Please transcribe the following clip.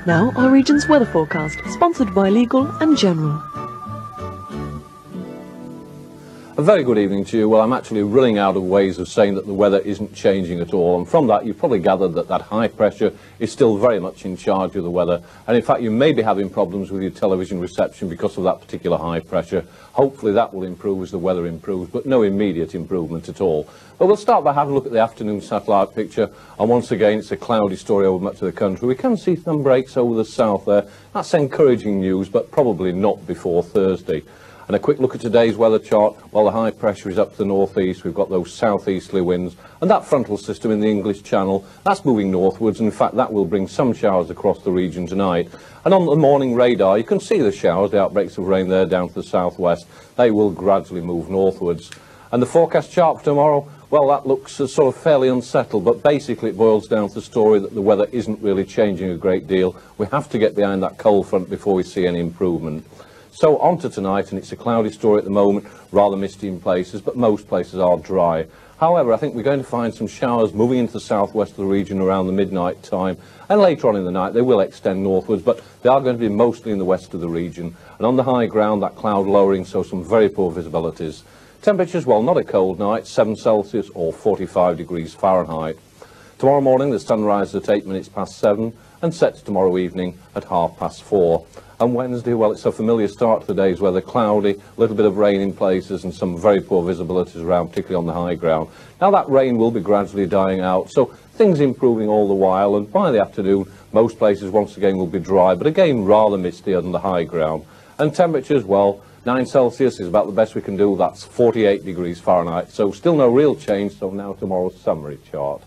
Now our region's weather forecast, sponsored by Legal and General. A very good evening to you. Well, I'm actually running out of ways of saying that the weather isn't changing at all, and from that you've probably gathered that that high pressure is still very much in charge of the weather, and in fact you may be having problems with your television reception because of that particular high pressure. Hopefully that will improve as the weather improves, but no immediate improvement at all. But we'll start by having a look at the afternoon satellite picture, and once again it's a cloudy story over much of the country. We can see some breaks over the south there. That's encouraging news, but probably not before Thursday. And a quick look at today's weather chart. Well, the high pressure is up to the northeast. We've got those southeasterly winds, and that frontal system in the English Channel, that's moving northwards. In fact, that will bring some showers across the region tonight. And on the morning radar, you can see the showers, the outbreaks of rain there down to the southwest. They will gradually move northwards. And the forecast chart for tomorrow, well, that looks sort of fairly unsettled, but basically it boils down to the story that the weather isn't really changing a great deal. We have to get behind that cold front before we see any improvement. So on to tonight, and it's a cloudy story at the moment, rather misty in places, but most places are dry. However, I think we're going to find some showers moving into the southwest of the region around the midnight time, and later on in the night they will extend northwards, but they are going to be mostly in the west of the region. And on the high ground, that cloud lowering, so some very poor visibilities. Temperatures, well, not a cold night, 7 Celsius or 45 degrees Fahrenheit. Tomorrow morning the sun rises at 8 minutes past 7 and sets tomorrow evening at 4:30. And Wednesday, well, it's a familiar start to the day's weather, cloudy, a little bit of rain in places and some very poor visibilities around, particularly on the high ground. Now that rain will be gradually dying out, so things improving all the while, and by the afternoon most places once again will be dry, but again rather misty on the high ground. And temperatures, well, 9 Celsius is about the best we can do, that's 48 degrees Fahrenheit, so still no real change. So now tomorrow's summary chart.